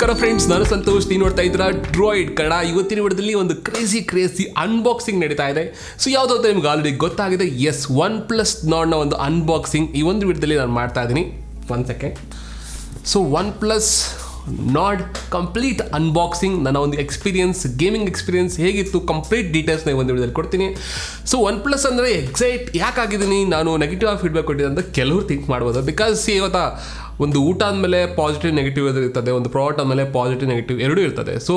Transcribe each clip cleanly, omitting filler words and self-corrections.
ನಮಸ್ಕಾರ ಫ್ರೆಂಡ್ಸ್, ನಾನು ಸಂತೋಷ್. ನೀವು ನೋಡ್ತಾ ಇದ್ದೀರಾ ಡ್ರಾಯ್ಡ್ ಕನ್ನಡ. ಇವತ್ತಿನ ವಿಡಿಯೋದಲ್ಲಿ ಒಂದು ಕ್ರೇಜಿ ಅನ್ಬಾಕ್ಸಿಂಗ್ ನಡೀತಾ ಇದೆ. ಸೊ ಯಾವುದಂತ ನಿಮ್ಗೆ ಆಲ್ರೆಡಿ ಗೊತ್ತಾಗಿದೆ. ಎಸ್, OnePlus Nord ಒಂದು ಅನ್ಬಾಕ್ಸಿಂಗ್ ಈ ಒಂದು ವಿಡಿಯೋದಲ್ಲಿ ನಾನು ಮಾಡ್ತಾ ಇದ್ದೀನಿ. 1 second. So OnePlus Nord complete unboxing, ನನ್ನ ಒಂದು ಎಕ್ಸ್ಪೀರಿಯನ್ಸ್, ಗೇಮಿಂಗ್ ಎಕ್ಸ್ಪೀರಿಯನ್ಸ್ ಹೇಗಿತ್ತು, ಕಂಪ್ಲೀಟ್ ಡೀಟೇಲ್ಸ್ನ ಒಂದು ವಿಡಿಯೋದಲ್ಲಿ ಕೊಡ್ತೀನಿ. ಸೊ OnePlus ಅಂದರೆ ಎಕ್ಸೈಟ್ ಯಾಕಾಗಿದ್ದೀನಿ, ನಾನು ನೆಗೆಟಿವ್ ಆಗಿ ಫೀಡ್ಬ್ಯಾಕ್ ಕೊಟ್ಟಿದ್ದೆ ಅಂತ ಕೆಲವರು ಥಿಂಕ್ ಮಾಡ್ಬೋದು. ಬಿಕಾಸ್ ಇವತ್ತು ಒಂದು ಊಟ ಆದಮೇಲೆ ಪಾಸಿಟಿವ್ ನೆಗೆಟಿವ್ ಇರ್ತದೆ, ಒಂದು ಪ್ರಾಡಕ್ಟ್ ಆದಮೇಲೆ ಪಾಸಿಟಿವ್ ನೆಗೆಟಿವ್ ಎರಡೂ ಇರ್ತದೆ. ಸೊ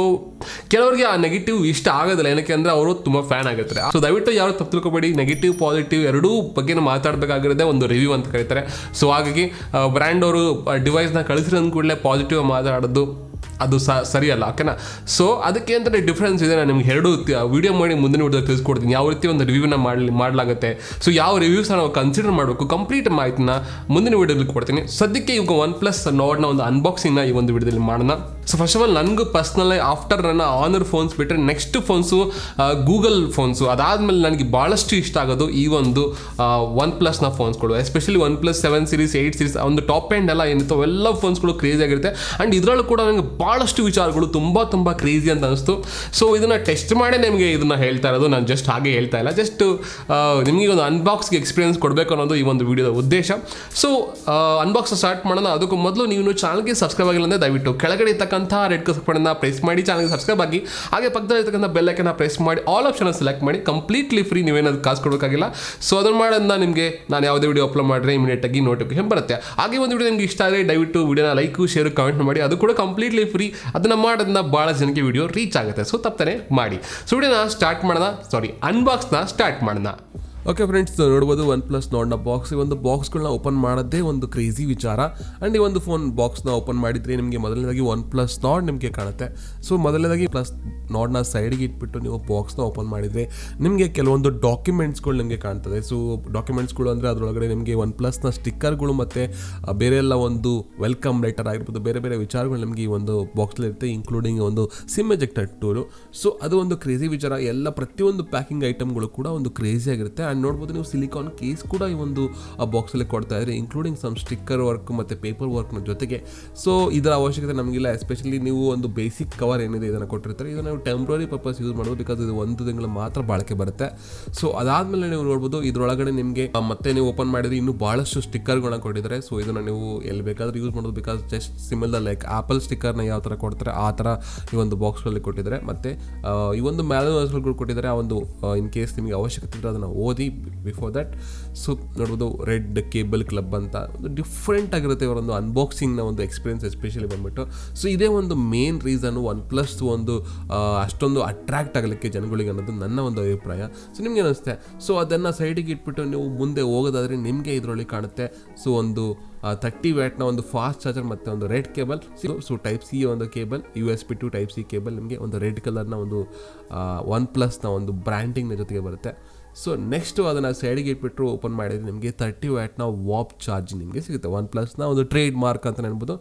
ಕೆಲವರಿಗೆ ಆ ನೆಗೆಟಿವ್ ಇಷ್ಟ ಆಗೋದಿಲ್ಲ, ಏನಕ್ಕೆ ಅಂದರೆ ಅವರು ತುಂಬ ಫ್ಯಾನ್ ಆಗಿರ್ತಾರೆ. ಸೊ ದಯವಿಟ್ಟು ಯಾರು ತಪ್ಪು ತಿಳ್ಕೊಬೇಡಿ, ನೆಗೆಟಿವ್ ಪಾಸಿಟಿವ್ ಎರಡೂ ಬಗ್ಗೆ ಮಾತಾಡಬೇಕಾಗಿರೋದೇ ಒಂದು ರಿವ್ಯೂ ಅಂತ ಕರೀತಾರೆ. ಸೊ ಹಾಗಾಗಿ ಬ್ರ್ಯಾಂಡ್ ಅವರು ಡಿವೈಸ್ನ ಕಳಿಸಿರೋ ಕೂಡಲೇ ಪಾಸಿಟಿವ್ ಮಾತಾಡೋದು ಅದು ಸರಿಯಲ್ಲ, ಓಕೆನಾ. ಸೊ ಅದಕ್ಕೆ ಅಂತಲೇ ಡಿಫ್ರೆನ್ಸ್ ಇದೆ. ನಾನು ನಿಮ್ಗೆ ಎರಡು ವೀಡಿಯೋ ಮಾಡಿ ಮುಂದಿನ ವಿಡಿಯೋದಲ್ಲಿ ತಿಳಿಸ್ಕೊಡ್ತೀನಿ ಯಾವ ರೀತಿ ಒಂದು ರಿವ್ಯೂನ ಮಾಡಲಾಗುತ್ತೆ. ಸೊ ಯಾವ ರಿವ್ಯೂಸ್ ನಾವು ಕನ್ಸಿಡರ್ ಮಾಡಬೇಕು, ಕಂಪ್ಲೀಟ್ ಮಾಹಿತಿನ ಮುಂದಿನ ವಿಡಿಯೋದಲ್ಲಿ ಕೊಡ್ತೀನಿ. ಸದ್ಯಕ್ಕೆ ಈಗ OnePlus Nordನ ಒಂದು ಅನ್ಬಾಕ್ಸಿಂಗ್ನ ಈ ಒಂದು ವಿಡಿಯೋದಲ್ಲಿ ಮಾಡೋಣ. ಸೊ ಫಸ್ಟ್ ಆಫ್ ಆಲ್ ನನಗೂ ಪರ್ಸ್ನಲಿ ಆಫ್ಟರ್ ನನ್ನ ಆನರ್ ಫೋನ್ಸ್ ಬಿಟ್ಟರೆ ನೆಕ್ಸ್ಟ್ ಫೋನ್ಸು ಗೂಗಲ್ ಫೋನ್ಸು, ಅದಾದಮೇಲೆ ನನಗೆ ಭಾಳಷ್ಟು ಇಷ್ಟ ಆಗೋದು ಈ ಒಂದು OnePlusನ ಫೋನ್ಸ್ಗಳು. ಎಸ್ಪೆಷಲಿ OnePlus 7 ಸೀರೀಸ್ 8 ಸೀರೀಸ್ ಒಂದು ಟಾಪ್ ಎಂಡ್ ಎಲ್ಲ ಏನಿತ್ತು ಅವೆಲ್ಲ ಫೋನ್ಸ್ಗಳು ಕ್ರೇಜಿ ಆಗಿರುತ್ತೆ. ಆ್ಯಂಡ್ ಇದರಲ್ಲೂ ಕೂಡ ನನಗೆ ಭಾಳಷ್ಟು ವಿಚಾರಗಳು ತುಂಬ ಕ್ರೇಜಿ ಅಂತ ಅನಿಸ್ತು. ಸೊ ಇದನ್ನು ಟೆಸ್ಟ್ ಮಾಡೇ ನಿಮಗೆ ಇದನ್ನು ಹೇಳ್ತಾ ಇರೋದು, ನಾನು ಜಸ್ಟ್ ಹಾಗೆ ಹೇಳ್ತಾ ಇಲ್ಲ, ಜಸ್ಟ್ ನಿಮಗೆ ಒಂದು ಅನ್ಬಾಕ್ಸ್ಗೆ ಎಕ್ಸ್ಪೀರಿಯನ್ಸ್ ಕೊಡಬೇಕು ಅನ್ನೋದು ಈ ಒಂದು ವಿಡಿಯೋದ ಉದ್ದೇಶ. ಸೊ ಅನ್ಬಾಕ್ಸ್ ಸ್ಟಾರ್ಟ್ ಮಾಡೋಣ. ಅದಕ್ಕೂ ಮೊದಲು ನೀವು ಚಾನಲ್ಗೆ ಸಬ್ಸ್ಕ್ರೈಬ್ ಆಗಿಲ್ಲ ಅಂದರೆ ದಯವಿಟ್ಟು ಕೆಳಗಡೆ ಇರ್ತಕ್ಕಂಥ ರೆಡ್ ಬಟನ್ನ ಪ್ರೆಸ್ ಮಾಡಿ ಚಾನಲ್ಗೆ ಸಬ್ಸ್ಕ್ರೈಬ್ ಆಗಿ, ಹಾಗೆ ಪಕ್ಕದಲ್ಲಿ ಇರ್ತಕ್ಕಂಥ ಬೆಲ್ ಐಕನ್ನ ಪ್ರೆಸ್ ಮಾಡಿ ಆಲ್ ಆಪ್ಷನ್ ಸೆಲೆಕ್ಟ್ ಮಾಡಿ. ಕಂಪ್ಲೀಟ್ಲಿ ಫ್ರೀ, ನೀವೇನಾದ್ರು ಕಾಸು ಕೊಡಬೇಕಾಗಿಲ್ಲ. ಸೊ ಅದನ್ನು ಮಾಡೋದ್ರಿಂದ ನಿಮಗೆ ನಾನು ಯಾವುದೇ ವಿಡಿಯೋ ಅಪ್ಲೋಡ್ ಮಾಡಿದ್ರೆ ಇಮಿಡಿಯೇಟಾಗಿ ನೋಟಿಫಿಕೇಶನ್ ಬರುತ್ತೆ. ಹಾಗೆ ಒಂದು ವಿಡಿಯೋ ನಿಮಗೆ ಇಷ್ಟ ಆದರೆ ದಯವಿಟ್ಟು ವಿಡಿಯೋನ ಲೈಕು, ಶೇರು, ಕಮೆಂಟ್ ಮಾಡಿ. ಅದು ಕೂಡ ಕಂಪ್ಲೀಟ್ಲಿ ಫ್ರೀ. ಅದನ್ನು ಮಾಡೋದ್ರಿಂದ ಭಾಳ ಜನಕ್ಕೆ ವಿಡಿಯೋ ರೀಚ್ ಆಗುತ್ತೆ. ಸೊ ತಪ್ಪನೆ ಮಾಡಿ. ಸೊ ವಿಡಿಯೋನ ಸ್ಟಾರ್ಟ್ ಮಾಡೋಣ, ಅನ್ಬಾಕ್ಸ್ನ ಸ್ಟಾರ್ಟ್ ಮಾಡೋಣ. ಓಕೆ ಫ್ರೆಂಡ್ಸ್, ನೋಡ್ಬೋದು OnePlus Nordನ ಬಾಕ್ಸ್. ಈ ಒಂದು ಬಾಕ್ಸ್ಗಳನ್ನ ಓಪನ್ ಮಾಡೋದೇ ಒಂದು ಕ್ರೇಜಿ ವಿಚಾರ. ಆ್ಯಂಡ್ ಈ ಒಂದು ಫೋನ್ ಬಾಕ್ಸ್ನ ಓಪನ್ ಮಾಡಿದರೆ ನಿಮಗೆ ಮೊದಲನೇದಾಗಿ OnePlus Nord ನಿಮಗೆ ಕಾಣುತ್ತೆ. ಸೊ ಮೊದಲನೇದಾಗಿ Nordನ ಸೈಡಿಗೆ ಇಟ್ಬಿಟ್ಟು ನೀವು ಬಾಕ್ಸ್ನ ಓಪನ್ ಮಾಡಿದರೆ ನಿಮಗೆ ಕೆಲವೊಂದು ಡಾಕ್ಯುಮೆಂಟ್ಸ್ಗಳು ನಿಮಗೆ ಕಾಣ್ತದೆ. ಸೊ ಡಾಕ್ಯುಮೆಂಟ್ಸ್ಗಳು ಅಂದರೆ ಅದರೊಳಗಡೆ ನಿಮಗೆ OnePlusನ ಸ್ಟಿಕ್ಕರ್ಗಳು ಮತ್ತು ಬೇರೆ ಎಲ್ಲ ಒಂದು ವೆಲ್ಕಮ್ ಲೆಟರ್ ಆಗಿರ್ಬೋದು, ಬೇರೆ ವಿಚಾರಗಳು ನಿಮಗೆ ಈ ಒಂದು ಬಾಕ್ಸಲ್ಲಿ ಇರುತ್ತೆ, ಇನ್ಕ್ಲೂಡಿಂಗ್ ಒಂದು ಸಿಮ್ ಎಜೆಕ್ಟರ್ ಟೂಲು. ಸೊ ಅದು ಒಂದು ಕ್ರೇಜಿ ವಿಚಾರ. ಎಲ್ಲ ಪ್ರತಿಯೊಂದು ಪ್ಯಾಕಿಂಗ್ ಐಟಮ್ಗಳು ಕೂಡ ಒಂದು ಕ್ರೇಜಿ ಆಗಿರುತ್ತೆ. ಆ್ಯಂಡ್ ನೋಡ್ಬೋದು ನೀವು ಸಿಲಿಕಾನ್ ಕೇಸ್ ಕೂಡ ಈ ಒಂದು ಬಾಕ್ಸಲ್ಲಿ ಕೊಡ್ತಾ ಇದ್ದಾರೆ, ಇನ್ಕ್ಲೂಡಿಂಗ್ ಸಮ್ ಸ್ಟಿಕ್ಕರ್ ವರ್ಕ್ ಮತ್ತು ಪೇಪರ್ ವರ್ಕ್ನ ಜೊತೆಗೆ. ಸೊ ಇದರ ಅವಶ್ಯಕತೆ ನಮಗಿಲ್ಲ. ಎಸ್ಪೆಷಲಿ ನೀವು ಒಂದು ಬೇಸಿಕ್ ಕವರ್ ಏನಿದೆ ಇದನ್ನು ಕೊಟ್ಟಿರ್ತಾರೆ, ಇದನ್ನು ನೀವು ಟೆಂಪ್ರರಿ ಪರ್ಪಸ್ ಯೂಸ್ ಮಾಡ್ಬೋದು, ಬಿಕಾಸ್ ಇದು 1 ತಿಂಗಳು ಮಾತ್ರ ಬಾಳಿಕೆ ಬರುತ್ತೆ. ಸೊ ಅದಾದಮೇಲೆ ನೀವು ನೋಡ್ಬೋದು ಇದರೊಳಗಡೆ ನಿಮಗೆ ಮತ್ತೆ ನೀವು ಓಪನ್ ಮಾಡಿದ್ರೆ ಇನ್ನೂ ಭಾಳಷ್ಟು ಸ್ಟಿಕ್ಕರ್ಗಳನ್ನ ಕೊಟ್ಟಿದ್ದಾರೆ. ಸೊ ಇದನ್ನು ನೀವು ಎಲ್ಲಿ ಬೇಕಾದರೂ ಯೂಸ್ ಮಾಡ್ಬೋದು, because just similar like apple ಸ್ಟಿಕ್ಕರ್ನ ಯಾವ ಥರ ಕೊಡ್ತಾರೆ ಆ ಥರ ಈ ಒಂದು ಬಾಕ್ಸ್ಗಳಲ್ಲಿ ಕೊಟ್ಟಿದ್ದಾರೆ. ಮತ್ತು ಈ ಒಂದು ಮ್ಯಾನುವಲ್ಸ್ಗಳು ಕೊಟ್ಟಿದ್ದಾರೆ. ಆ ಒಂದು ಇನ್ ಕೇಸ್ ನಿಮಗೆ ಅವಶ್ಯಕತೆ ಇದ್ದರೆ ಅದನ್ನು ಓದಿ ಬಿಫೋರ್ ದಟ್. ಸೊ ನೋಡ್ಬೋದು ರೆಡ್ ಕೇಬಲ್ ಕ್ಲಬ್ ಅಂತ ಒಂದು ಡಿಫ್ರೆಂಟ್ ಆಗಿರುತ್ತೆ ಇವರೊಂದು ಅನ್ಬಾಕ್ಸಿಂಗ್ನ ಒಂದು ಎಕ್ಸ್ಪೀರಿಯನ್ಸ್, ಎಸ್ಪೆಷಲಿ ಬಂದ್ಬಿಟ್ಟು. ಸೊ ಇದೇ ಒಂದು ಮೇನ್ ರೀಸನ್ನು OnePlus ಒಂದು ಅಷ್ಟೊಂದು ಅಟ್ರಾಕ್ಟ್ ಆಗಲಿಕ್ಕೆ ಜನಗಳಿಗೆ ಅನ್ನೋದು ನನ್ನ ಒಂದು ಅಭಿಪ್ರಾಯ. ಸೊ ನಿಮ್ಗೆ ಅನಿಸುತ್ತೆ? ಸೊ ಅದನ್ನು ಸೈಡಿಗೆ ಇಟ್ಬಿಟ್ಟು ನೀವು ಮುಂದೆ ಹೋಗೋದಾದರೆ ನಿಮಗೆ ಇದರೊಳಗೆ ಕಾಣುತ್ತೆ. ಸೊ ಒಂದು 30 ವ್ಯಾಟ್ನ ಒಂದು ಫಾಸ್ಟ್ ಚಾರ್ಜರ್ ಮತ್ತು ಒಂದು red cable. So type C ಒಂದು cable, USB to type C cable ನಿಮಗೆ ಒಂದು ರೆಡ್ ಕಲರ್ನ ಒಂದು OnePlusನ ಒಂದು ಬ್ರ್ಯಾಂಡಿಂಗ್ನ ಜೊತೆಗೆ ಬರುತ್ತೆ. ಸೊ ನೆಕ್ಸ್ಟು ಅದನ್ನು ಸೈಡಿಗೆ ಇಟ್ಬಿಟ್ಟು ಓಪನ್ ಮಾಡಿದರೆ ನಿಮಗೆ 30 ವ್ಯಾಟ್ನ ವಾಪ್ ಚಾರ್ಜ್ ನಿಮಗೆ ಸಿಗುತ್ತೆ. OnePlusನ ಒಂದು ಟ್ರೇಡ್ ಮಾರ್ಕ್ ಅಂತ ನೆನ್ಬೋದು.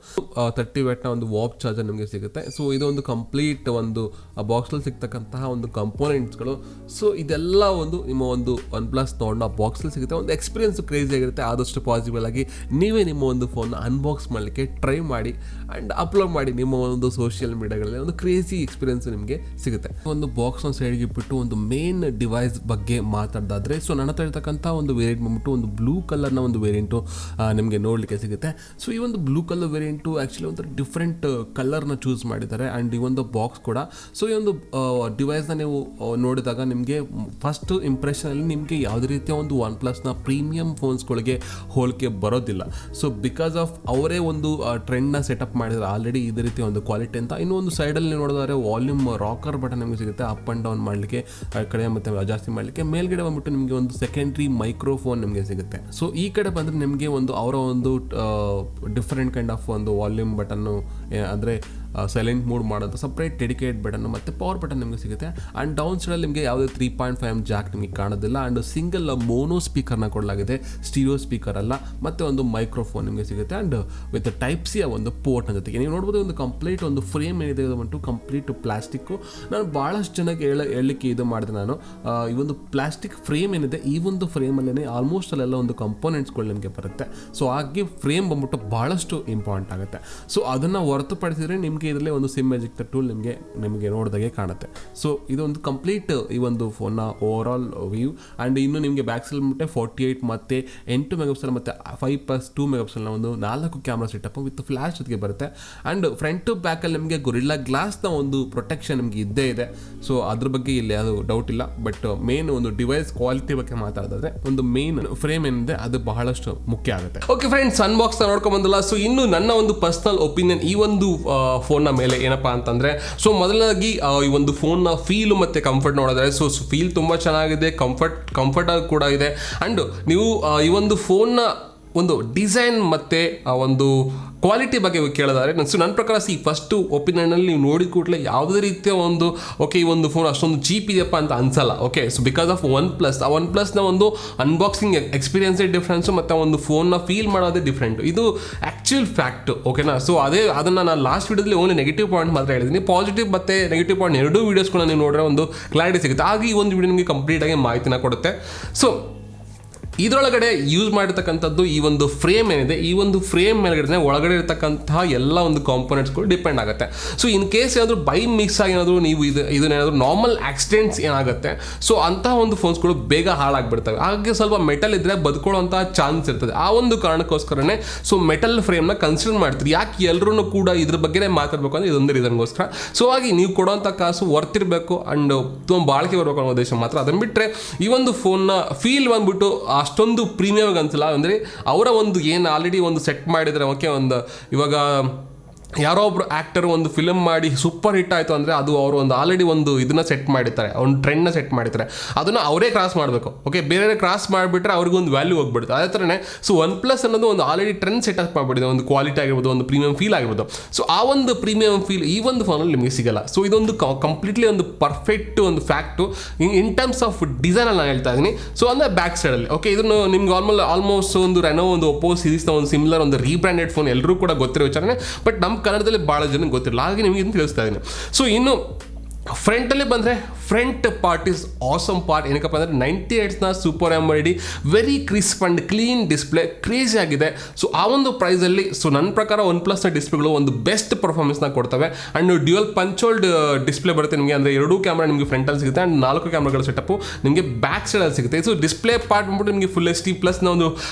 30 ವ್ಯಾಟ್ನ ಒಂದು ವಾಪ್ ಚಾರ್ಜರ್ ನಿಮಗೆ ಸಿಗುತ್ತೆ. ಸೊ ಇದೊಂದು ಕಂಪ್ಲೀಟ್ ಒಂದು ಬಾಕ್ಸಲ್ಲಿ ಸಿಗ್ತಕ್ಕಂತಹ ಒಂದು ಕಂಪೋನೆಂಟ್ಸ್ಗಳು. ಸೊ ಇದೆಲ್ಲ ಒಂದು ನಿಮ್ಮ ಒಂದು OnePlus Nordನ ಬಾಕ್ಸಲ್ಲಿ ಸಿಗುತ್ತೆ. ಒಂದು ಎಕ್ಸ್ಪೀರಿಯನ್ಸ್ ಕ್ರೇಜಿ ಆಗಿರುತ್ತೆ. ಆದಷ್ಟು ಪಾಸಿಬಲ್ ಆಗಿ ನೀವೇ ನಿಮ್ಮ ಒಂದು ಫೋನ್ನ ಅನ್ಬಾಕ್ಸ್ ಮಾಡಲಿಕ್ಕೆ ಟ್ರೈ ಮಾಡಿ ಆ್ಯಂಡ್ ಅಪ್ಲೋಡ್ ಮಾಡಿ ನಿಮ್ಮ ಒಂದು ಸೋಷಿಯಲ್ ಮೀಡಿಯಾಗಳಲ್ಲಿ. ಒಂದು ಕ್ರೇಜಿ ಎಕ್ಸ್ಪೀರಿಯನ್ಸ್ ನಿಮಗೆ ಸಿಗುತ್ತೆ. ಒಂದು ಬಾಕ್ಸ್ನ ಸೈಡ್ಗೆ ಇಟ್ಬಿಟ್ಟು ಒಂದು ಮೇನ್ ಡಿವೈಸ್ ಬಗ್ಗೆ ಮಾತಾಡೋದಾದರೆ, ಸೊ ನನ್ನ ಹತ್ರ ಇರ್ತಕ್ಕಂಥ ಒಂದು ವೇರಿಯಂಟ್ ಬಂದ್ಬಿಟ್ಟು ಒಂದು ಬ್ಲೂ ಕಲರ್ನ ಒಂದು ವೇರಿಯಂಟು ನಿಮಗೆ ನೋಡಲಿಕ್ಕೆ ಸಿಗುತ್ತೆ. ಸೊ ಈ ಒಂದು ಬ್ಲೂ ಕಲರ್ ವೇರಿಯಂಟು ಆ್ಯಕ್ಚುಲಿ ಒಂದು ಡಿಫ್ರೆಂಟ್ ಕಲರ್ನ ಚೂಸ್ ಮಾಡಿದ್ದಾರೆ. ಆ್ಯಂಡ್ ಈ ಒಂದು ಬಾಕ್ಸ್ ಕೂಡ. ಸೊ ಈ ಒಂದು ಡಿವೈಸ್ನ ನೀವು ನೋಡಿದಾಗ ನಿಮಗೆ ಫಸ್ಟ್ ಇಂಪ್ರೆಷನಲ್ಲಿ ನಿಮಗೆ ಯಾವುದೇ ರೀತಿಯ ಒಂದು OnePlusನ ಪ್ರೀಮಿಯಂ ಫೋನ್ಸ್ಗಳಿಗೆ ಹೋಲಿಕೆ ಬರೋದಿಲ್ಲ. ಸೊ ಬಿಕಾಸ್ ಆಫ್ ಅವರೇ ಒಂದು ಟ್ರೆಂಡ್ನ ಸೆಟಪ್ ಮಾಡಿದ್ದಾರೆ ಆಲ್ರೆಡಿ ಇದೇ ರೀತಿ ಒಂದು ಕ್ವಾಲಿಟಿ ಅಂತ. ಇನ್ನೂ ಒಂದು ಸೈಡಲ್ಲಿ ನೋಡಿದ್ರೆ ವಾಲ್ಯೂಮ್ ರಾಕರ್ ಬಟನ್ ನಿಮಗೆ ಸಿಗುತ್ತೆ, ಅಪ್ ಆ್ಯಂಡ್ ಡೌನ್ ಮಾಡಲಿಕ್ಕೆ, ಕಡಿಮೆ ಮತ್ತು ಜಾಸ್ತಿ ಮಾಡಲಿಕ್ಕೆ. ಮೇಲ್ಗಡೆ ಬಂದ್ಬಿಟ್ಟು ನಿಮಗೆ ಒಂದು ಸೆಕೆಂಡ್ರಿ ಮೈಕ್ರೋಫೋನ್ ನಿಮಗೆ ಸಿಗುತ್ತೆ. ಸೊ ಈ ಕಡೆ ಬಂದರೆ ನಿಮಗೆ ಒಂದು ಅವರ ಒಂದು ಡಿಫ್ರೆಂಟ್ ಕೈಂಡ್ ಆಫ್ ಒಂದು ವಾಲ್ಯೂಮ್ ಬಟನ್ನು, ಅಂದರೆ ಸೈಲೆಂಟ್ ಮೂಡ್ ಮಾಡೋದು ಸಪ್ರೇಟ್ ಡೆಡಿಕೇಟ್ ಬಟನ್ ಮತ್ತು ಪವರ್ ಬಟನ್ ನಿಮಗೆ ಸಿಗುತ್ತೆ. ಆ್ಯಂಡ್ ಡೌನ್ ಸೈಡಲ್ಲಿ ನಿಮಗೆ ಯಾವುದೇ 3.5mm ಜಾಕ್ ನಿಮಗೆ ಕಾಣೋದಿಲ್ಲ. ಆ್ಯಂಡ್ ಸಿಂಗಲ್ ಮೋನೋ ಸ್ಪೀಕರ್ನ ಕೊಡಲಾಗಿದೆ, ಸ್ಟೀರಿಯೋ ಸ್ಪೀಕರ್ ಅಲ್ಲ. ಮತ್ತು ಒಂದು ಮೈಕ್ರೋಫೋನ್ ನಿಮಗೆ ಸಿಗುತ್ತೆ. ಆ್ಯಂಡ್ ವಿತ್ ಟೈಪ್ ಸಿ ಒಂದು ಪೋರ್ಟ್ನ ಜೊತೆಗೆ ನೀವು ನೋಡ್ಬೋದು ಒಂದು ಕಂಪ್ಲೀಟ್ ಒಂದು ಫ್ರೇಮ್ ಏನಿದೆ ಬಂತು ಕಂಪ್ಲೀಟ್ ಪ್ಲಾಸ್ಟಿಕ್ಕು. ನಾನು ಭಾಳಷ್ಟು ಜನಕ್ಕೆ ಹೇಳಲಿಕ್ಕೆ ಇದು ಮಾಡಿದೆ. ನಾನು ಈ ಒಂದು ಪ್ಲಾಸ್ಟಿಕ್ ಫ್ರೇಮ್ ಏನಿದೆ ಈ ಒಂದು ಫ್ರೇಮಲ್ಲೇ ಆಲ್ಮೋಸ್ಟ್ ಅಲ್ಲೆಲ್ಲ ಒಂದು ಕಂಪೋನೆಂಟ್ಸ್ಗಳು ನಿಮಗೆ ಬರುತ್ತೆ. ಸೊ ಹಾಗೆ ಫ್ರೇಮ್ ಬಂದ್ಬಿಟ್ಟು ಭಾಳಷ್ಟು ಇಂಪಾರ್ಟೆಂಟ್ ಆಗುತ್ತೆ. ಸೊ ಅದನ್ನು ಹೊರತುಪಡಿಸಿದರೆ ನಿಮಗೆ ನಿಮಗೆ ಇದರಲ್ಲಿ ಒಂದು ಸಿಮ್ ಎಜೆಕ್ಟರ್ ಟೂಲ್ ನಿಮಗೆ ನೋಡಿದಾಗೆ ಕಾಣುತ್ತೆ. ಸೊ ಇದೊಂದು ಕಂಪ್ಲೀಟ್ ಈ ಒಂದು ಫೋನ್ನ ಓವರ್ ಆಲ್ ವ್ಯೂ. ಆ್ಯಂಡ್ ಇನ್ನು ನಿಮಗೆ ಬ್ಯಾಕ್ ಸೈಡ್ ಮತ್ತೆ 48 ಮತ್ತು 8 ಮೆಗಾಪಿಕ್ಸೆಲ್ ಮತ್ತು 5+2 ಮೆಗಾಪಿಕ್ಸೆಲ್ನ ಒಂದು 4 ಕ್ಯಾಮ್ರಾ ಸೆಟಪ್ ವಿತ್ ಫ್ಲ್ಯಾಶ್ ಜೊತೆಗೆ ಬರುತ್ತೆ. ಆ್ಯಂಡ್ ಫ್ರಂಟ್ ಟು ಬ್ಯಾಕಲ್ಲಿ ನಿಮಗೆ ಗೊರಿಲ್ಲಾ ಗ್ಲಾಸ್ನ ಒಂದು ಪ್ರೊಟೆಕ್ಷನ್ ನಿಮಗೆ ಇದ್ದೇ ಇದೆ. ಸೊ ಅದ್ರ ಬಗ್ಗೆ ಇಲ್ಲಿ ಅದು ಡೌಟ್ ಇಲ್ಲ. ಬಟ್ ಮೇನ್ ಒಂದು ಡಿವೈಸ್ ಕ್ವಾಲಿಟಿ ಬಗ್ಗೆ ಮಾತಾಡೋದಾದ್ರೆ ಒಂದು ಮೇನ್ ಫ್ರೇಮ್ ಏನಿದೆ ಅದು ಬಹಳಷ್ಟು ಮುಖ್ಯ ಆಗುತ್ತೆ. ಓಕೆ ಫ್ರೆಂಡ್ಸ್, ಅನ್ಬಾಕ್ಸ್ ನೋಡ್ಕೊಂಡ್ ಬಂದಲ್ಲ. ಸೊ ಇನ್ನು ನನ್ನ ಒಂದು ಪರ್ಸನಲ್ ಒಪಿನಿಯನ್ ಈ ಒಂದು ಫೋನ್ನ ಮೇಲೆ ಏನಪ್ಪಾ ಅಂತಂದ್ರೆ, ಸೊ ಮೊದಲನೇದಾಗಿ ಈ ಒಂದು ಫೋನ್ನ ಫೀಲ್ ಮತ್ತೆ ಕಂಫರ್ಟ್ ನೋಡಿದ್ರೆ, ಸೊ ಫೀಲ್ ತುಂಬಾ ಚೆನ್ನಾಗಿದೆ, ಕಂಫರ್ಟ್ ಕೂಡ ಇದೆ. ಅಂಡ್ ನೀವು ಈ ಒಂದು ಫೋನ್ನ ಒಂದು ಡಿಸೈನ್ ಮತ್ತು ಒಂದು ಕ್ವಾಲಿಟಿ ಬಗ್ಗೆ ಕೇಳೋದಾದ್ರೆ ನನ್ನ ಪ್ರಕಾರ ಫಸ್ಟು ಒಪಿನಿಯನಲ್ಲಿ ನೀವು ನೋಡಿದ ಕೂಡಲೇ ಯಾವುದೇ ರೀತಿಯ ಒಂದು ಈ ಒಂದು ಫೋನ್ ಅಷ್ಟೊಂದು ಚೀಪ್ ಇದೆಯಪ್ಪ ಅಂತ ಅನ್ಸಲ್ಲ. Okay, so because of one ಪ್ಲಸ್ನ ಒಂದು ಅನ್ಬಾಕ್ಸಿಂಗ್ ಎಕ್ಸ್ಪೀರಿಯನ್ಸೇ ಡಿಫ್ರೆನ್ಸು ಮತ್ತು ಒಂದು ಫೋನ್ನ ಫೀಲ್ ಮಾಡೋದೇ ಡಿಫ್ರೆಂಟು. ಇದು ಆ್ಯಕ್ಚುಯಲ್ ಫ್ಯಾಕ್ಟು. ಓಕೆನಾ? ಸೊ ಅದನ್ನು ನಾನು ಲಾಸ್ಟ್ ವೀಡಿಯೋದಲ್ಲಿ ಓನ್ಲಿ ನೆಗೆಟಿವ್ ಪಾಯಿಂಟ್ ಮಾತ್ರ ಹೇಳಿದ್ದೀನಿ. ಪಾಸಿಟಿವ್ ಮತ್ತು ನೆಗೆಟಿವ್ ಪಾಯಿಂಟ್ ಎರಡೂ ವೀಡಿಯೋಸ್ಗಳನ್ನ ನೀವು ನೋಡಿದ್ರೆ ಒಂದು ಕ್ಲಾರಿಟಿ ಸಿಗುತ್ತೆ. ಆಗ ಈ ಒಂದು ವೀಡಿಯೋ ನಿಮಗೆ ಕಂಪ್ಲೀಟಾಗಿ ಮಾಹಿತಿನ ಕೊಡುತ್ತೆ. ಸೊ ಇದರೊಳಗಡೆ ಯೂಸ್ ಮಾಡಿರ್ತಕ್ಕಂಥದ್ದು ಈ ಒಂದು ಫ್ರೇಮ್ ಏನಿದೆ, ಈ ಒಂದು ಫ್ರೇಮ್ ಮೇಲ್ಗಡೆ ಒಳಗಡೆ ಇರತಕ್ಕಂತಹ ಎಲ್ಲ ಒಂದು ಕಾಂಪೊನೆಂಟ್ಸ್ಗಳು ಡಿಪೆಂಡ್ ಆಗುತ್ತೆ. ಸೊ ಇನ್ ಕೇಸ್ ಏನಾದರೂ ಬೈ ಮಿಕ್ಸ್ ಆಗಿ ಏನಾದರೂ ನೀವು ಇದನ್ನೇನಾದರೂ ನಾರ್ಮಲ್ ಆಕ್ಸಿಡೆಂಟ್ಸ್ ಏನಾಗುತ್ತೆ, ಸೊ ಅಂತಹ ಒಂದು ಫೋನ್ಸ್ಗಳು ಬೇಗ ಹಾಳಾಗ್ಬಿಡ್ತವೆ. ಹಾಗೆ ಸ್ವಲ್ಪ ಮೆಟಲ್ ಇದ್ದರೆ ಬದುಕೊಳ್ಳುವಂತಹ ಚಾನ್ಸ್ ಇರ್ತದೆ. ಆ ಒಂದು ಕಾರಣಕ್ಕೋಸ್ಕರನೇ ಸೊ ಮೆಟಲ್ ಫ್ರೇಮ್ನ ಕನ್ಸಿಡರ್ ಮಾಡ್ತೀರಿ. ಯಾಕೆ ಎಲ್ಲರೂ ಕೂಡ ಇದ್ರ ಬಗ್ಗೆ ಮಾತಾಡಬೇಕು ಅಂದರೆ ಇದೊಂದು ರೀಸನ್ಗೋಸ್ಕರ. ಸೊ ಹಾಗೆ ನೀವು ಕೊಡೋಂಥ ಕಾಸು ವರ್ತ್ ಇರಬೇಕು ಆ್ಯಂಡ್ ತುಂಬ ಬಾಳಿಕೆ ಬರಬೇಕು ಅನ್ನೋ ಉದ್ದೇಶ ಮಾತ್ರ. ಅದನ್ನು ಬಿಟ್ಟರೆ ಈ ಒಂದು ಫೋನ್ನ ಫೀಲ್ ಬಂದ್ಬಿಟ್ಟು ಅಷ್ಟೊಂದು ಪ್ರೀಮಿಯಮ್ ಅನ್ಸಲ್ಲ. ಅಂದರೆ ಅವರ ಒಂದು ಏನು ಆಲ್ರೆಡಿ ಒಂದು ಸೆಟ್ ಮಾಡಿದರೆ, ಓಕೆ, ಒಂದು ಇವಾಗ ಯಾರೋ ಒಬ್ರು ಆ್ಯಕ್ಟರ್ ಒಂದು ಫಿಲಮ್ ಮಾಡಿ ಸೂಪರ್ ಹಿಟ್ ಆಯಿತು ಅಂದರೆ ಅದು ಅವರು ಒಂದು ಆಲ್ರೆಡಿ ಒಂದು ಇದನ್ನು ಸೆಟ್ ಮಾಡಿರ್ತಾರೆ, ಒಂದು ಟ್ರೆಂಡ್ನ ಸೆಟ್ ಮಾಡಿರ್ತಾರೆ. ಅದನ್ನು ಅವರೇ ಕ್ರಾಸ್ ಮಾಡಬೇಕು. ಓಕೆ, ಬೇರೆ ಕ್ರಾಸ್ ಮಾಡಿಬಿಟ್ರೆ ಅವ್ರಿಗೊಂದು ವ್ಯಾಲ್ಯೂ ಹೋಗ್ಬಿಡುತ್ತೆ. ಅದೇ ಥರನೇ ಸೊ OnePlus ಅನ್ನೋದು ಒಂದು ಆಲ್ರೆಡಿ ಟ್ರೆಂಡ್ ಸೆಟ್ ಅಪ್ ಮಾಡಿಬಿಟ್ಟಿದೆ. ಒಂದು ಕ್ವಾಲಿಟಿ ಆಗಿರ್ಬೋದು, ಒಂದು ಪ್ರೀಮಿಯಂ ಫೀಲ್ ಆಗಿರ್ಬೋದು. ಸೊ ಆ ಒಂದು ಪ್ರೀಮಿಯಂ ಫೀಲ್ ಈ ಒಂದು ಫೋನಲ್ಲಿ ನಿಮಗೆ ಸಿಗಲ್ಲ. ಸೊ ಇದೊಂದು ಕಂಪ್ಲೀಟ್ಲಿ ಒಂದು ಪರ್ಫೆಕ್ಟ್ ಒಂದು ಫ್ಯಾಕ್ಟು ಇನ್ ಟರ್ಮ್ಸ್ ಆಫ್ ಡಿಸೈನಲ್ಲಿ ನಾನು ಹೇಳ್ತಾ ಇದ್ದೀನಿ. ಸೊ ಅಂದರೆ ಬ್ಯಾಕ್ ಸೈಡಲ್ಲಿ ಓಕೆ, ಇದನ್ನು ನಿಮ್ಗೆ ಆಲ್ಮೋಸ್ಟ್ ಒಂದು ರೆನೋ ಒಂದು ಒಪ್ಪೋ ಸೀರೀಸ್ನ ಒಂದು ಸಿಮಿಲರ್ ಒಂದು ರೀಬ್ರ್ಯಾಂಡೆಡ್ ಫೋನ್ ಎಲ್ಲರೂ ಕೂಡ ಗೊತ್ತಿರೋ ವಿಚಾರನೆ. ಬಟ್ ನಮ್ಮ ಕನ್ನಡದಲ್ಲಿ ಭಾಳ ಜನ ಗೊತ್ತಿರಲ್ಲ, ಹಾಗೆ ನಿಮಗೆ ತಿಳಿಸ್ತಾ ಇದ್ದೀನಿ. ಸೊ ಇನ್ನು ಫ್ರಂಟಲ್ಲಿ ಬಂದರೆ front part is awesome part. ಏನಕ್ಕಪ್ಪ ಅಂದರೆ 90 Hz super AMOLED very crisp and clean display crazy ಆಗಿದೆ. ಸೊ ಆ ಒಂದು ಪ್ರೈಸಲ್ಲಿ ಸೊ ನನ್ನ ಪ್ರಕಾರ OnePlusನ ಡಿಸ್ಪ್ಲೇಗಳು ಒಂದು ಬೆಸ್ಟ್ ಪರ್ಫಾರ್ಮೆನ್ಸ್ನ ಕೊಡ್ತವೆ. ಆ್ಯಂಡ್ ಡ್ಯುಯಲ್ ಪಂಚೋಲ್ಡ್ ಡಿಸ್ಪ್ಲೇ ಬರುತ್ತೆ ನಿಮಗೆ. ಅಂದರೆ 2 ಕ್ಯಾಮ್ರಾ ನಿಮಗೆ ಫ್ರಂಟಲ್ಲಿ ಸಿಗುತ್ತೆ ಆ್ಯಂಡ್ 4 ಕ್ಯಾಮ್ರಾಗಳ ಸೆಟಪ್ಪು ನಿಮಗೆ ಬ್ಯಾಕ್ ಸೈಡಲ್ಲಿ ಸಿಗುತ್ತೆ. ಸೊ ಡಿಸ್ಪ್ಲೇ ಪಾರ್ಟ್ ಬಂದ್ಬಿಟ್ಟು ನಿಮಗೆ ಫುಲ್ HD ಪ್ಲಸ್ನ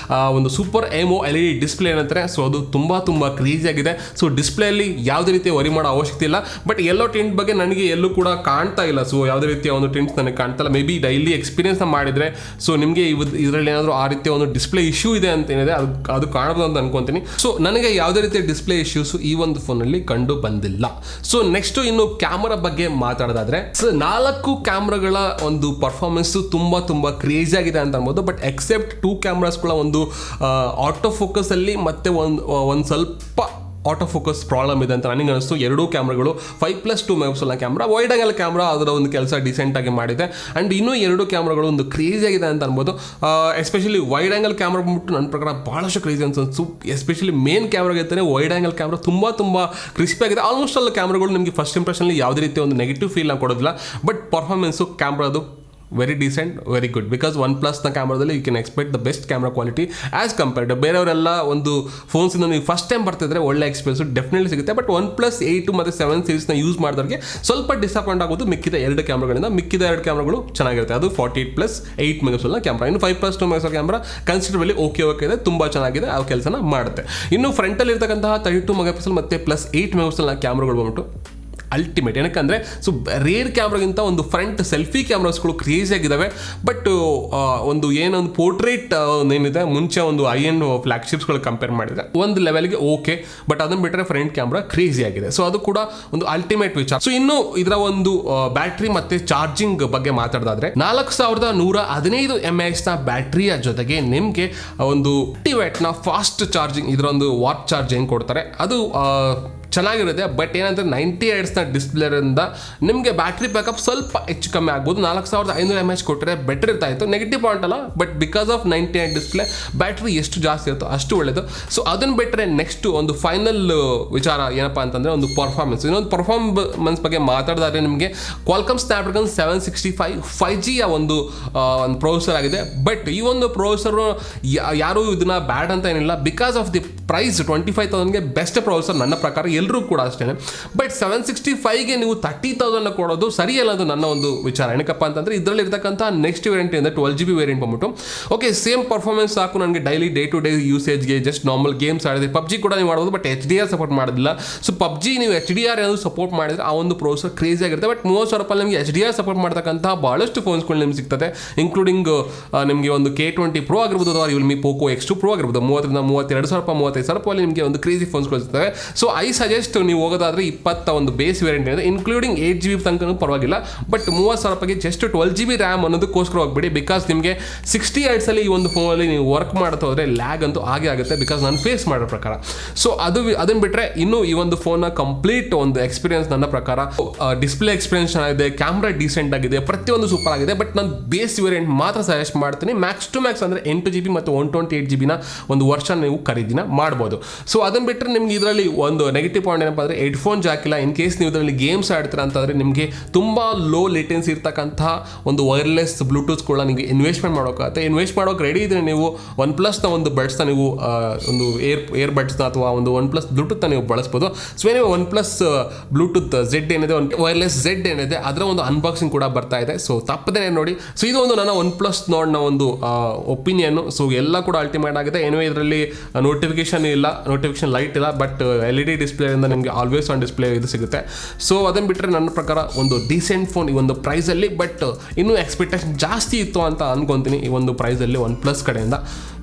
ಒಂದು ಸೂಪರ್ AMOLED ಡಿಸ್ಪ್ಲೇ ಏನಂತಾರೆ. ಸೊ ಅದು ತುಂಬ ಕ್ರೇಜಿ ಆಗಿದೆ. ಸೊ ಡಿಸ್ಪ್ಲೇಯಲ್ಲಿ ಯಾವುದೇ ರೀತಿಯ ವರಿ ಮಾಡೋ ಅವಶ್ಯಕತೆ ಇಲ್ಲ. ಬಟ್ ಎಲ್ಲೋ ಟಿಂಟ್ ಬಗ್ಗೆ ನನಗೆ ಎಲ್ಲೂ ಕೂಡ ಕಾಣ್ತಾ ಇಲ್ಲ. ಸೊ ಯಾವುದೇ ರೀತಿಯ ಒಂದು ಟಿಂಟ್ಸ್ ನನಗೆ ಕಾಣ್ತಾ ಇಲ್ಲ. ಮೇ ಬಿ ಡೈಲಿ ಎಕ್ಸ್ಪೀರಿಯನ್ಸ್ನ ಮಾಡಿದರೆ ಸೊ ನಿಮಗೆ ಇದರಲ್ಲಿ ಏನಾದರೂ ಆ ರೀತಿಯ ಒಂದು ಡಿಸ್ಪ್ಲೇ ಇಶ್ಯೂ ಇದೆ ಅಂತ ಏನಿದೆ ಅದು ಕಾಣಬಹುದು ಅಂತ ಅನ್ಕೊಂತೀನಿ. ಸೊ ನನಗೆ ಯಾವುದೇ ರೀತಿಯ ಡಿಸ್ಪ್ಲೇ ಇಶ್ಯೂಸ್ ಈ ಒಂದು ಫೋನಲ್ಲಿ ಕಂಡು ಬಂದಿಲ್ಲ. ಸೊ ನೆಕ್ಸ್ಟ್ ಇನ್ನು ಕ್ಯಾಮರಾ ಬಗ್ಗೆ ಮಾತಾಡೋದಾದ್ರೆ, ಸೊ 4 ಕ್ಯಾಮ್ರಾಗಳ ಒಂದು ಪರ್ಫಾರ್ಮೆನ್ಸ್ ತುಂಬ ಕ್ರೇಜಿ ಆಗಿದೆ ಅಂತ ಅನ್ಬೋದು. ಬಟ್ ಎಕ್ಸೆಪ್ಟ್ 2 ಕ್ಯಾಮ್ರಾಸ್ಗಳ ಒಂದು ಆಟೋ ಫೋಕಸ್ ಅಲ್ಲಿ ಮತ್ತೆ ಒಂದು ಸ್ವಲ್ಪ ಆಟೋ ಫೋಕಸ್ ಪ್ರಾಬ್ಲಮ್ ಇದೆ ಅಂತ ನನಗೆ ಅನಿಸ್ತು. 2 ಕ್ಯಾಮ್ರಾಗಳು 5+2 ಮೆಗಾಪಿಕ್ಸೆಲ್ನ ಕ್ಯಾಮ್ರಾ, ವೈಡ್ ಆಂಗಲ್ ಕ್ಯಾಮ್ರಾ ಅದರ ಒಂದು ಕೆಲಸ ಡಿಸೆಂಟಾಗಿ ಮಾಡಿದೆ. ಆ್ಯಂಡ್ ಇನ್ನೂ 2 ಕ್ಯಾಮ್ರಾಗಳು ಒಂದು ಕ್ರೇಜಿ ಆಗಿದೆ ಅಂತ ಅನ್ಬೋದು. ಎಸ್ಪೆಷಲಿ ವೈಡ್ ಆಂಗಲ್ ಕ್ಯಾಮ್ರಾ ಬಂದ್ಬಿಟ್ಟು ನನ್ನ ಪ್ರಕಾರ ಭಾಳಷ್ಟು ಕ್ರೇಜಿ ಅನ್ಸು. ಎಸ್ಪೆಷಲಿ ಮೇನ್ ಕ್ಯಾಮ್ರಾಗೆ ಇರ್ತಾನೆ ವೈಡ್ ಆಂಗಲ್ ಕ್ಯಾಮ್ರಾ ತುಂಬ ಕ್ರಿಸ್ಪಿ ಆಗಿದೆ. ಆಲ್ಮೋಸ್ಟ್ ಎಲ್ಲ ಕ್ಯಾಮ್ರಾಗಳು ನಿಮಗೆ ಫಸ್ಟ್ ಇಂಪ್ರೆಷನಲ್ಲಿ ಯಾವುದೇ ರೀತಿಯ ಒಂದು ನೆಗೆಟಿವ್ ಫೀಲ್ನ ಕೊಡೋದಿಲ್ಲ. ಬಟ್ ಪರ್ಫಾರ್ಮೆನ್ಸು ಕ್ಯಾಮ್ರಾದು very decent, very good. Because OnePlusನ ಕ್ಯಾಮ್ರಾದಲ್ಲಿ you can expect the best camera quality as compared. ಬೇರೆಯವರೆಲ್ಲ ಒಂದು ಫೋನ್ಸಿಂದ ನೀವು ಫಸ್ಟ್ ಟೈಮ್ ಬರ್ತಿದ್ರೆ ಒಳ್ಳೆ ಎಕ್ಸ್ಪೀರಿಯನ್ಸು ಡೆಫಿನೆಟ್ಲಿ ಸಿಗುತ್ತೆ. ಬಟ್ OnePlus 8 ಮತ್ತು 7 ಸೀರೀಸ್ನ ಯೂಸ್ ಮಾಡಿದವ್ರಿಗೆ ಸ್ವಲ್ಪ ಡಿಸಪಾಯಿಂಟ್ ಆಗೋದು ಮಿಕ್ಕಿದ 2 ಕ್ಯಾಮ್ರಾಗಳಿಂದ. ಮಿಕ್ಕಿದ 2 ಕ್ಯಾಮ್ರಾಗಳು ಚೆನ್ನಾಗಿರುತ್ತೆ. ಅದು 48+8 ಮೆಗಾಪಿಕ್ಸೆಲ್ನ ಕ್ಯಾಮ್ರಾ. ಇನ್ನು 5+2 ಮೆಗಾಪಿಕ್ಸೆಲ್ ಕ್ಯಾಮ್ರಾ ಕನ್ಸಿಡರಬಲಿ ಓಕೆ ಇದೆ, ತುಂಬ ಚೆನ್ನಾಗಿದೆ, ಆ ಕೆಲಸನ ಮಾಡುತ್ತೆ. ಇನ್ನು ಫ್ರಂಟಲ್ಲಿ ಇರ್ತಕ್ಕಂತಹ 32 ಮೆಗಾಪಿಕ್ಸೆಲ್ ಮತ್ತು +8 ಮೆಗಾಪಿಕ್ಸೆಲ್ನ ಕ್ಯಾಮ್ರಾಗಳು ಬಂದ್ಬಿಟ್ಟು ಅಲ್ಟಿಮೇಟ್. ಏನಕ್ಕಂದರೆ ಸೊ ರೇರ್ ಕ್ಯಾಮ್ರಾಗಿಂತ ಒಂದು ಫ್ರಂಟ್ ಸೆಲ್ಫಿ ಕ್ಯಾಮ್ರಾಸ್ಗಳು ಕ್ರೇಜಿ ಆಗಿದ್ದಾವೆ. ಬಟ್ ಒಂದು ಏನೊಂದು ಪೋರ್ಟ್ರೇಟ್ ಏನಿದೆ ಮುಂಚೆ ಒಂದು ಐ-ಎಂಡ್ ಫ್ಲಾಗ್ಶಿಪ್ಸ್ಗಳು ಕಂಪೇರ್ ಮಾಡಿದರೆ ಒಂದು ಲೆವೆಲ್ಗೆ ಓಕೆ. ಬಟ್ ಅದನ್ನು ಬಿಟ್ಟರೆ ಫ್ರಂಟ್ ಕ್ಯಾಮ್ರಾ ಕ್ರೇಜಿ ಆಗಿದೆ. ಸೊ ಅದು ಕೂಡ ಒಂದು ಅಲ್ಟಿಮೇಟ್ ವಿಚಾರ. ಸೊ ಇನ್ನು ಇದರ ಒಂದು ಬ್ಯಾಟ್ರಿ ಮತ್ತು ಚಾರ್ಜಿಂಗ್ ಬಗ್ಗೆ ಮಾತಾಡೋದಾದ್ರೆ 4115 mAh ಬ್ಯಾಟ್ರಿಯ ಜೊತೆಗೆ ನಿಮಗೆ ಒಂದು 50 ವ್ಯಾಟ್ನ ಫಾಸ್ಟ್ ಚಾರ್ಜಿಂಗ್, ಇದರ ಒಂದು ವಾಟ್ ಚಾರ್ಜ್ ಏನು ಕೊಡ್ತಾರೆ ಅದು ಚೆನ್ನಾಗಿರುತ್ತೆ. ಬಟ್ ಏನಂದರೆ 90 Hz ಡಿಸ್ಪ್ಲೇರಿಂದ ನಿಮಗೆ ಬ್ಯಾಟ್ರಿ ಬ್ಯಾಕಪ್ ಸ್ವಲ್ಪ ಹೆಚ್ಚು ಕಮ್ಮಿ ಆಗ್ಬೋದು. 4500 mAh ಕೊಟ್ಟರೆ ಬೆಟರ್ ಇರ್ತಾಯಿತ್ತು. ನೆಗೆಟಿವ್ ಪಾಯಿಂಟ್ ಅಲ್ಲ, but because of 90 Hz display battery ಎಷ್ಟು ಜಾಸ್ತಿ ಇರುತ್ತೋ ಅಷ್ಟು ಒಳ್ಳೆಯದು. ಸೊ ಅದನ್ನು ಬಿಟ್ಟರೆ ನೆಕ್ಸ್ಟ್ ಒಂದು ಫೈನಲ್ ವಿಚಾರ ಏನಪ್ಪ ಅಂತಂದರೆ ಒಂದು ಪರ್ಫಾರ್ಮೆನ್ಸ್. ಇನ್ನೊಂದು ಪರ್ಫಾರ್ಮೆನ್ಸ್ ಬಗ್ಗೆ ಮಾತಾಡಿದ್ರೆ ನಿಮಗೆ Qualcomm Snapdragon 765 5Gಯ ಒಂದು ಪ್ರೊಸೆಸರ್ ಆಗಿದೆ. ಬಟ್ ಈ ಒಂದು ಪ್ರೊಸೆಸರು ಯಾರೂ ಇದನ್ನ ಬ್ಯಾಡ್ ಅಂತ ಏನಿಲ್ಲ. ಬಿಕಾಸ್ ಆಫ್ ದಿ ಪ್ರೈಸ್ 25,000ಗೆ ಬೆಸ್ಟ್ ಪ್ರೊಸೆಸರ್ ನನ್ನ ಪ್ರಕಾರ ಎಲ್ಲರೂ ಕೂಡ ಅಷ್ಟೇ. ಬಟ್ 765ಗೆ ನೀವು 30,000 ಕೊಡೋದು ಸರಿಯಲ್ಲ, ಅದು ನನ್ನ ಒಂದು ವಿಚಾರ. ಏನಕ್ಕಪ್ಪ ಅಂತಂದರೆ ಇದರಲ್ಲಿ ಇರ್ತಕ್ಕಂಥ ನೆಕ್ಸ್ಟ್ ವೇರಿಯಂಟ್ ಅಂದರೆ 12GB ವೇರಿಯಂಟ್ ಬಂದ್ಬಿಟ್ಟು ಓಕೆ ಸೇಮ್ ಪರ್ಫಾರ್ಮೆನ್ಸ್ ಸಾಕು ನನಗೆ ಡೈಲಿ ಡೇ ಟು ಡೇ ಯೂಸೇಜ್ಗೆ, ಜಸ್ಟ್ ನಾರ್ಮಲ್ ಗೇಮ್ಸ್ ಆಡಿದೆ. ಪಬ್ಜಿ ಕೂಡ ನೀವು ಮಾಡ್ಬೋದು, ಬಟ್ HDR ಸಪೋರ್ಟ್ ಮಾಡೋದಿಲ್ಲ. ಸೊ ಪಬ್ಜಿ ನೀವು HDR ಏನಾದರೂ ಸಪೋರ್ಟ್ ಮಾಡಿದರೆ ಆ ಒಂದು ಪ್ರೋಸೆಸರ್ ಕ್ರೇಜಿ ಆಗಿರುತ್ತೆ. ಬಟ್ 30,000 ರೂಪಾಯಿ ನಿಮಗೆ HDR ಸಪೋರ್ಟ್ ಮಾಡ್ತಕ್ಕಂಥ ಭಾಳಷ್ಟು ಫೋನ್ಸ್ಗಳು ನಿಮ್ಗೆ ಸಿಗ್ತದೆ, ಇನ್ಕ್ಲೂಡಿಂಗ್ ನಿಮಗೆ ಒಂದು K20 Pro ಆಗಿರ್ಬೋದು ಅಥವಾ Realme Poco X2 Pro ಆಗಿರ್ಬೋದು. 30,000 ರೂಪಾಯಿ 32,000 ರೂಪಾಯಿ ನಿಮಗೆ ಒಂದು ಕ್ರೇಜಿ ಫೋನ್ಸ್ಗಳು ಸಿಗ್ತವೆ. ಸೊ ಐ ಸಜೆಸ್ಟ್ ನೀವು ಹೋಗೋದಾದ್ರೆ 20 ಒಂದು ಬೇಸ್ ವೇರಿಯಂಟ್ ಇದೆ, ಇನ್ಕ್ಲೂಡಿಂಗ್ 8GB ತನಕ ಪರವಾಗಿಲ್ಲ. ಬಟ್ 30,000 ರೂಪಾಯಿಗೆ ಜಸ್ಟ್ 12GB ರ್ಯಾಮ್ ಅನ್ನೋದಕ್ಕೋಸ್ಕರ ಹೋಗ್ಬೇಡಿ. ಬಿಕಾಸ್ ನಿಮಗೆ 60 Hz ಅಲ್ಲಿ ಈ ಒಂದು ಫೋನಲ್ಲಿ ನೀವು ವರ್ಕ್ ಮಾಡ್ತಾ ಹೋದರೆ ಲ್ಯಾಗ್ ಅಂತೂ ಆಗೇ ಆಗುತ್ತೆ, ಬಿಕಾಸ್ ನಾನು ಫೇಸ್ ಮಾಡೋ ಪ್ರಕಾರ. ಸೊ ಅದನ್ನು ಬಿಟ್ಟರೆ ಇನ್ನು ಈ ಒಂದು ಫೋನ್ನ ಕಂಪ್ಲೀಟ್ ಒಂದು ಎಕ್ಸ್ಪೀರಿಯನ್ಸ್ ನನ್ನ ಪ್ರಕಾರ ಡಿಸ್ಪ್ಲೇ ಎಕ್ಸ್ಪೀರಿಯನ್ಸ್ ಚೆನ್ನಾಗಿದೆ, ಕ್ಯಾಮ್ರಾ ಡೀಸೆಂಟ್ ಆಗಿದೆ, ಪ್ರತಿಯೊಂದು ಸೂಪರ್ ಆಗಿದೆ. ಬಟ್ ನಾನು ಬೇಸ್ ವೇರಿಯಂಟ್ ಮಾತ್ರ ಸಜೆಸ್ಟ್ ಮಾಡ್ತೀನಿ. ಮ್ಯಾಕ್ಸ್ ಟು ಮ್ಯಾಕ್ಸ್ ಅಂದರೆ 8GB ಮತ್ತು 128GB ಒಂದು ವರ್ಷ ನೀವು ಖರೀದಿನ ಮಾಡ್ಬೋದು. ಸೊ ಅದನ್ನು ಬಿಟ್ಟರೆ ನಿಮ್ಗೆ ಇದರಲ್ಲಿ ಒಂದು ನೆಗೆಟಿವ್ ಪಾಯಿಂಟ್ ಏನಪ್ಪ ಅಂದರೆ ಹೆಡ್ಫೋನ್ ಜಾಕ್ ಇಲ್ಲ. ಇನ್ ಕೇಸ್ ನೀವು ಇದರಲ್ಲಿ ಗೇಮ್ಸ್ ಆಡ್ತೀರಾ ಅಂತಂದರೆ ನಿಮಗೆ ತುಂಬ ಲೋ ಲೇಟೆನ್ಸಿ ಇರ್ತಕ್ಕಂಥ ಒಂದು ವೈರ್ಲೆಸ್ ಬ್ಲೂಟೂತ್ ಕೂಡ ನಿಮಗೆ ಇನ್ವೆಸ್ಟ್ಮೆಂಟ್ ಮಾಡೋಕ್ಕಾಗುತ್ತೆ. ಇನ್ವೆಸ್ಟ್ ಮಾಡೋಕೆ ರೆಡಿ ಇದ್ರೆ ನೀವು OnePlusನ ಒಂದು ಬಡ್ಸ್ನ ನೀವು ಒಂದು ಏರ್ ಬಡ್ಸ್ನ ಅಥವಾ ಒಂದು OnePlus ಬ್ಲೂಟೂತ್ನ ನೀವು ಬಳಸ್ಬೋದು. ಸೊ ನೀವು OnePlus ಬ್ಲೂಟೂತ್ Z ಏನಿದೆ, ವೈರ್ಲೆಸ್ Z ಏನಿದೆ ಅದರ ಒಂದು ಅನ್ಬಾಕ್ಸಿಂಗ್ ಕೂಡ ಬರ್ತಾ ಇದೆ. ಸೊ ತಪ್ಪದೇ ನೋಡಿ. ಸೊ ಇದು ಒಂದು ನನ್ನ OnePlus Nord ಒಂದು ಒಪಿನಿಯನ್ನು. ಸೊ ಎಲ್ಲ ಕೂಡ ಅಲ್ಟಿಮೇಟ್ ಆಗಿದೆ. ಏನೋ ಇದರಲ್ಲಿ ನೋಟಿಫಿಕೇಶನ್ ಇಲ್ಲ, ನೋಟಿಫಿಕೇಶನ್ ಲೈಟ್ ಇಲ್ಲ, ಬಟ್ LED ಡಿಸ್ಪ್ಲೇಯಿಂದ ನಿಮಗೆ ಆಲ್ವೇಸ್ ಆನ್ ಡಿಸ್ಪ್ಲೇ ಇದು ಸಿಗುತ್ತೆ. ಸೊ ಅದನ್ನು ಬಿಟ್ಟರೆ ನನ್ನ ಪ್ರಕಾರ ಒಂದು ಡೀಸೆಂಟ್ ಫೋನ್ ಈ ಒಂದು ಪ್ರೈಸಲ್ಲಿ. ಬಟ್ ಇನ್ನೂ ಎಕ್ಸ್ಪೆಕ್ಟೇಷನ್ ಜಾಸ್ತಿ ಇತ್ತು ಅಂತ ಅನ್ಕೊತೀನಿ ಈ ಒಂದು ಪ್ರೈಸಲ್ಲಿ OnePlus ಕಡೆಯಿಂದ.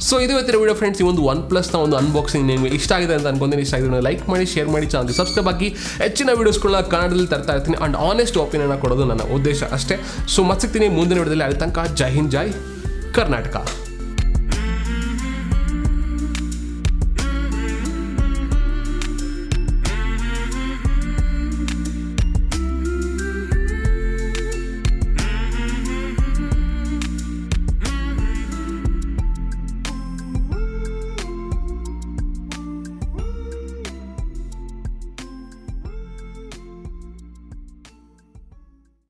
ಸೊ ಇದು ಇವತ್ತಿನ ವಿಡಿಯೋ ಫ್ರೆಂಡ್ಸ್. ಈ ಒಂದು OnePlusನ ಒಂದು ಅನ್ಬಾಕ್ಸಿಂಗ್ ನಿಮಗೆ ಇಷ್ಟ ಆಗಿದೆ ಅಂತ ಅನ್ಕೊಂತೀನಿ. ಇಷ್ಟ ಆಗಿದೆ ಲೈಕ್ ಮಾಡಿ, ಶೇರ್ ಮಾಡಿ, ಚಾನಲ್ಗೆ ಸಬ್ಸ್ಕ್ರೈಬ್ ಆಗಿ. ಹೆಚ್ಚಿನ ವೀಡಿಯೋಸ್ಗಳನ್ನ ಕನ್ನಡದಲ್ಲಿ ತರ್ತಾ ಇರ್ತೀನಿ ಆ್ಯಂಡ್ ಆನೆಸ್ಟ್ ಒಪಿನಿಯನ್ ಕೊಡೋದು ನನ್ನ ಉದ್ದೇಶ ಅಷ್ಟೇ. ಸೊ ಮತ್ತೆ ಸಿಗ್ತೀನಿ ಮುಂದಿನ ವಿಡಿಯೋದಲ್ಲಿ. ಅಲ್ಲಿ ತನಕ ಜೈ ಹಿಂದ್, ಜೈ ಕರ್ನಾಟಕ.